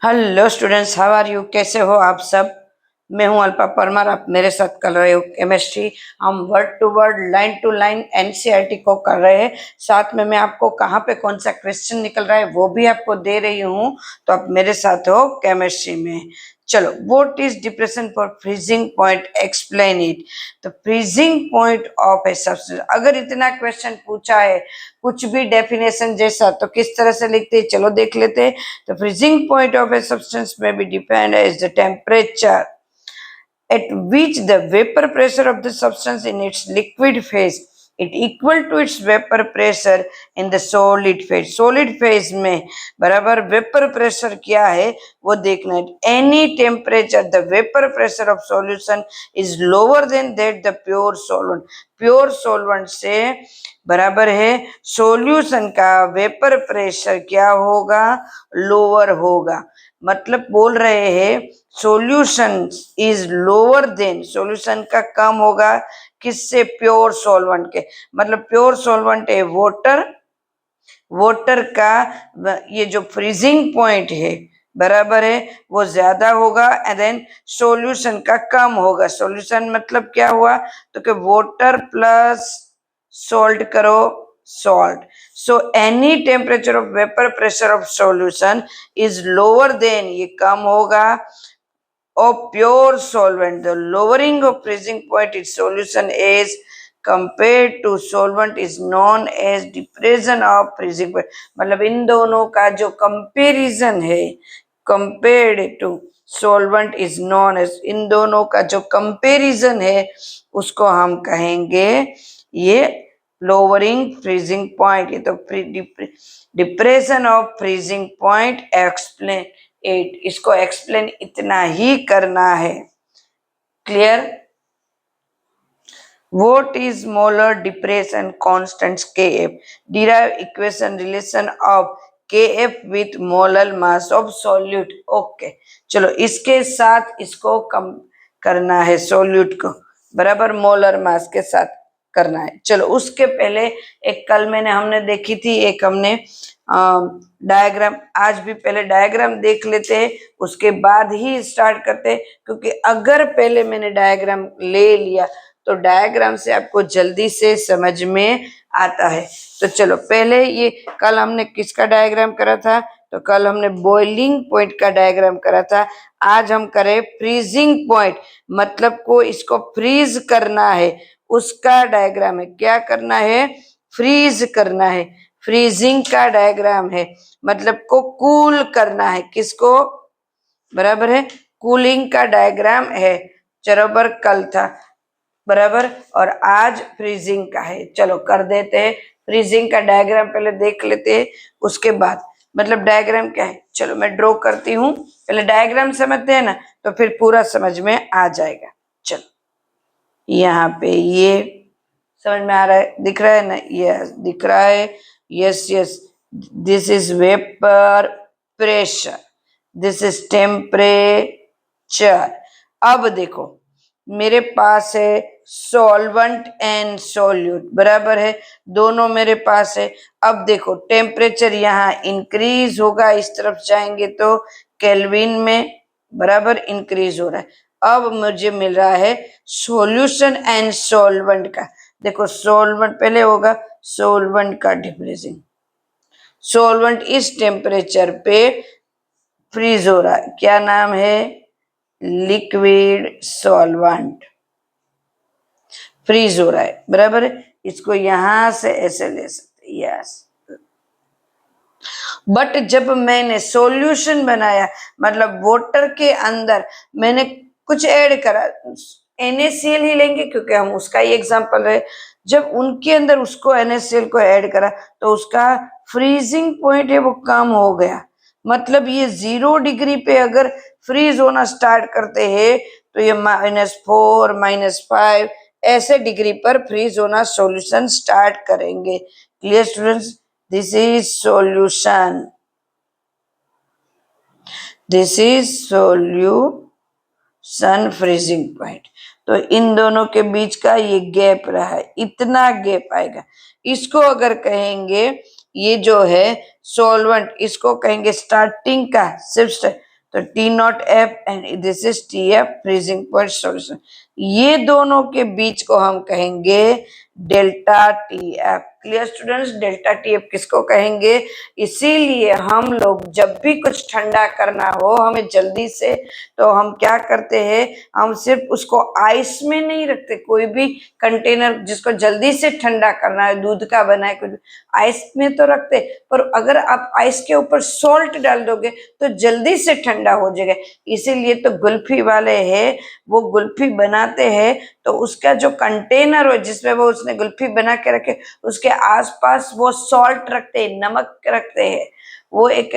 Hello students, how are you? कैसे हो आप सब? मैं हूं अल्पा परमार। आप मेरे साथ कर रहे हो केमिस्ट्री। हम word to word, line to line NCERT को कर रहे हैं। साथ में मैं आपको कहाँ पे कौन सा क्वेश्चन निकल रहा है वो भी आपको दे रही हूँ, तो आप मेरे साथ हो केमिस्ट्री में। चलो, what is depression for freezing point, explain it. तो freezing point of a substance, अगर इतना क्वेश्चन पूछा है कुछ भी डेफिनेशन जैसा, तो किस तरह से लिखते हैं, चलो देख लेते हैं। The freezing point of a substance may be defined as the temperature at which the vapor pressure of the substance in its liquid phase it equal to its vapor pressure in the solid phase. solid phase में बराबर vapour pressure क्या है वो देखना है। Any temperature the vapour pressure of solution is lower than that the pure solvent. Pure solvent से बराबर है सॉल्यूशन का वेपर प्रेशर क्या होगा, लोअर होगा। मतलब बोल रहे हैं solution is lower than, solution का कम होगा किससे, प्योर सॉल्वेंट के। मतलब प्योर सॉल्वेंट है वाटर, वाटर का ये जो फ्रीजिंग पॉइंट है बराबर है वो ज्यादा होगा एंड देन सॉल्यूशन का कम होगा। सॉल्यूशन मतलब क्या हुआ, तो कि वाटर प्लस सॉल्ट करो, salt. So any temperature of vapor pressure of solution is lower than, ये कम होगा, of pure solvent. The lowering of freezing point in solution is compared to solvent is known as depression of freezing point. मतलब इन दोनों का जो comparison है, compared to solvent is known as, इन दोनों का जो कंपेरिजन है उसको हम कहेंगे ये लोअरिंग फ्रीजिंग पॉइंट। ये तो depression of freezing point explain it, इसको एक्सप्लेन इतना ही करना है। Clear? What is molar depression constants Kf? Derive equation relation of Kf with molar mass of solute. Okay, चलो इसके साथ इसको कम करना है, सोल्यूट को बराबर मोलर मास के साथ करना है। चलो उसके पहले एक कल हमने देखी थी, एक हमने डायग्राम, आज भी पहले डायग्राम देख लेते हैं उसके बाद ही स्टार्ट करते हैं, क्योंकि अगर पहले मैंने डायग्राम ले लिया तो डायग्राम से आपको जल्दी से समझ में आता है। तो चलो पहले ये कल हमने किसका डायग्राम करा था, तो कल हमने बॉइलिंग पॉइंट का डायग्राम करा था। आज हम करें फ्रीजिंग पॉइंट, मतलब को इसको फ्रीज करना है उसका डायग्राम है। क्या करना है, फ्रीज करना है। फ्रीजिंग का डायग्राम है मतलब को कूल करना है, किसको, बराबर है कूलिंग का डायग्राम है। बराबर कल था बराबर, और आज फ्रीजिंग का है। चलो कर देते हैं फ्रीजिंग का डायग्राम, पहले देख लेते हैं उसके बाद मतलब डायग्राम क्या है। चलो मैं ड्रॉ करती हूँ, पहले डायग्राम समझते हैं ना तो फिर पूरा समझ में आ जाएगा। चलो यहाँ पे ये समझ में आ रहा है, दिख रहा है ना, यस दिख रहा है, yes yes. This is vapour pressure, this is temperature. अब देखो मेरे पास है सॉल्वेंट एंड सोल्यूट, बराबर है दोनों मेरे पास है। अब देखो टेम्परेचर यहाँ इंक्रीज होगा, इस तरफ जाएंगे तो केल्विन में बराबर इंक्रीज हो रहा है। अब मुझे मिल रहा है सॉल्यूशन एंड सॉल्वेंट का। देखो सॉल्वेंट पहले होगा, सॉल्वेंट का डिप्रेसिंग, सॉल्वेंट इस टेम्परेचर पे फ्रीज हो रहा है, क्या नाम है, लिक्विड सॉल्वेंट फ्रीज हो रहा है, बराबर है। इसको यहां से ऐसे ले सकते, यस। बट जब मैंने सॉल्यूशन बनाया मतलब वाटर के अंदर मैंने कुछ ऐड करा, NaCl ही लेंगे क्योंकि हम उसका ही एग्जांपल है। जब उनके अंदर उसको NaCl को ऐड करा तो उसका फ्रीजिंग पॉइंट है वो कम हो गया। मतलब ये 0 डिग्री पे अगर फ्रीज होना स्टार्ट करते हैं तो ये -4 -5 ऐसे डिग्री पर फ्रीज होना सॉल्यूशन स्टार्ट करेंगे। Clear students? This is solution, this is solution freezing point. तो इन दोनों के बीच का ये गैप रहा है, इतना गैप आएगा। इसको अगर कहेंगे ये जो है सॉल्वेंट, इसको कहेंगे स्टार्टिंग का सिर्फ तो T not F and this is T F freezing point solution. ये दोनों के बीच को हम कहेंगे delta T F. Clear students, delta T F किसको कहेंगे? इसीलिए हम लोग जब भी कुछ ठंडा करना हो हमें जल्दी से, तो हम क्या करते हैं, हम सिर्फ उसको आइस में नहीं रखते। कोई भी कंटेनर जिसको जल्दी से ठंडा करना है, दूध का बना है कुछ, आइस में तो रखते, पर अगर आप आइस के ऊपर सॉल्ट डाल दोगे तो जल्दी से ठंडा हो जाएगा। इसीलिए तो कुल्फी वाले हैं, वो कुल्फी बनाते हैं तो उसका जो कंटेनर हो जिसमें वो उसने कुल्फी बना के रखे, उसके आसपास वो सॉल्ट रखते हैं, नमक रखते हैं। वो एक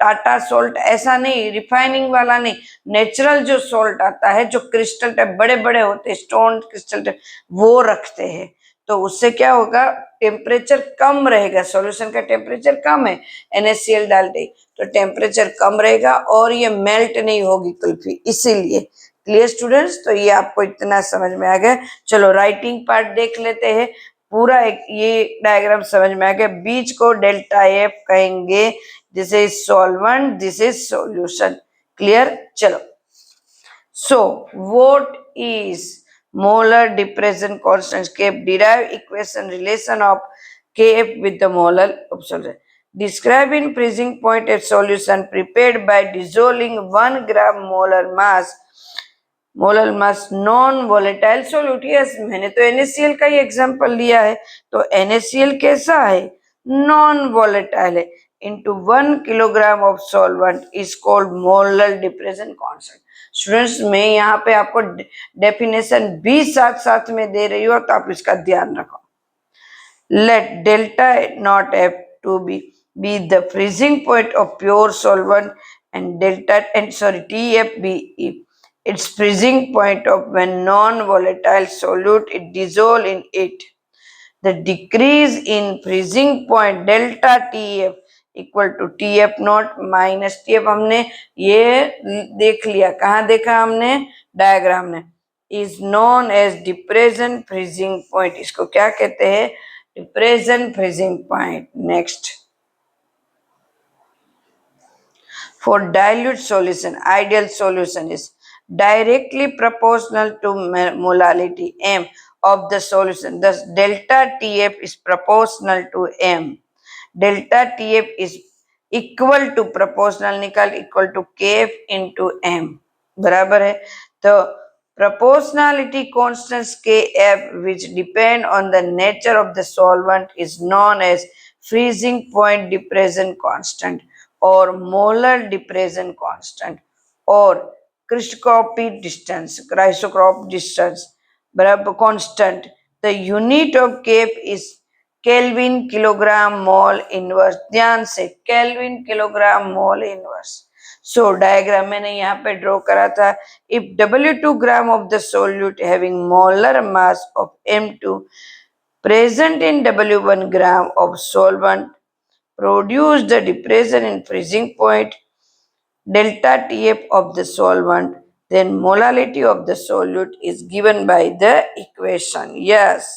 टाटा सॉल्ट ऐसा नहीं, रिफाइनिंग वाला नहीं, नेचुरल जो सॉल्ट आता है जो क्रिस्टल टाइप बड़े बड़े होते हैं, स्टोन क्रिस्टल टाइप, वो रखते हैं। तो उससे क्या होगा, टेम्परेचर कम रहेगा, सॉल्यूशन का टेम्परेचर कम है, NaCl डालते तो टेम्परेचर कम रहेगा और ये मेल्ट नहीं होगी कुल्फी, इसीलिए। क्लियर स्टूडेंट्स, तो ये आपको इतना समझ में आ गया। चलो राइटिंग पार्ट देख लेते हैं। पूरा एक ये डायग्राम समझ में आ गया। बीच को डेल्टा एफ कहेंगे, this is solvent, this is solution. Clear, चलो। So what is molar depression constant? Kf derive equation relation of Kf with the molar of solution. Describe in freezing point a solution prepared by dissolving 1 gram molar mass non volatile solute. Yes, मैंने तो NaCl का ही example लिया है। तो NaCl कैसा है? Non volatile है। into 1 kilogram of solvent is called molar depression constant. Students, मैं यहाँ पे आपको डेफिनेशन भी साथ साथ में दे रही हूँ, तो आप इसका ध्यान रखो। Let delta not F to be the freezing point of pure solvent and TF be its freezing point of when non-volatile solute is dissolved in it. The decrease in freezing point delta TF equal to TF naught minus TF, हमने ये देख लिया, कहाँ देखा हमने? Diagram में। is known as depression freezing point, इसको क्या कहते हैं? depression freezing point. Next, for dilute solution, ideal solution is directly proportional to molality M of the solution. Thus, delta TF is proportional to M. Delta TF is equal to proportional निकाल equal to KF into M. बराबर है। तो proportionality constants Kf which depend on the nature of the solvent is known as freezing point depression constant or molar depression constant or Kirchhoff distance, Kirchhoff distance बराबर constant. The unit of Kf is kelvin kilogram mole inverse. ध्यान से, kelvin kilogram mole inverse. सो diagram मैंने यहाँ पे draw करा था। If W2 gram of the solute having molar mass of M2 present in W1 gram of solvent produce the depression in freezing point delta TF of the solvent, then molality of the solute is given by the equation. Yes,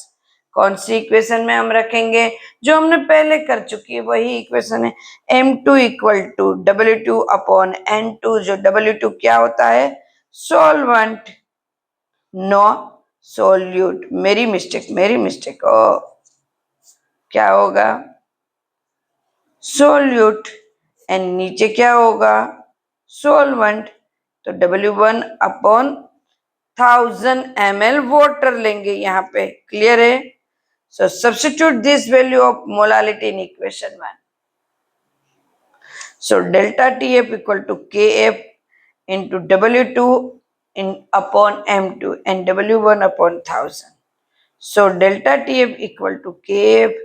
कौन सी equation में हम रखेंगे? जो हमने पहले कर चुकी है वही इक्वेशन है। M2 equal to W2 upon N2, जो W2 क्या होता है? Solvent, no solute. मेरी मिस्टेक। ओ क्या होगा? सोल्यूट। एंड नीचे क्या होगा? सॉल्वेंट। तो W1 अपॉन 1000 ml वाटर लेंगे यहाँ पे। क्लियर है? So substitute this value of molality in equation 1. So delta TF equal to KF into W2 upon M2 and W1 upon 1000. So delta TF equal to KF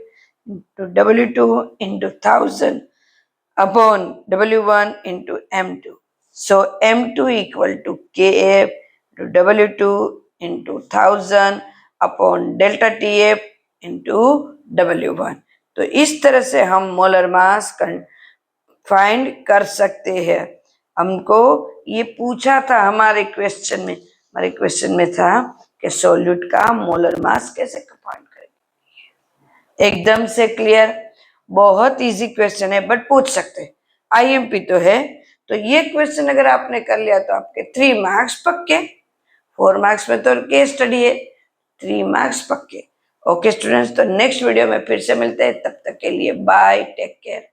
into W2 into 1000 upon W1 into M2. So M2 equal to KF into W2 into 1000 upon delta TF into W1। तो इस तरह से हम molar mass find कर सकते हैं। हमको ये पूछा था हमारे क्वेश्चन में था कि सोल्यूट का मोलर मास कैसे फाइंड करेंगे। एकदम से क्लियर, बहुत इजी क्वेश्चन है, बट पूछ सकते हैं। IMP तो है, तो ये क्वेश्चन अगर आपने कर लिया तो आपके 3 मार्क्स पक्के। 4 मार्क्स में तो केस स्टडी है, 3 मार्क्स पक्के। ओके स्टूडेंट्स, तो नेक्स्ट वीडियो में फिर से मिलते हैं, तब तक के लिए बाय, टेक केयर।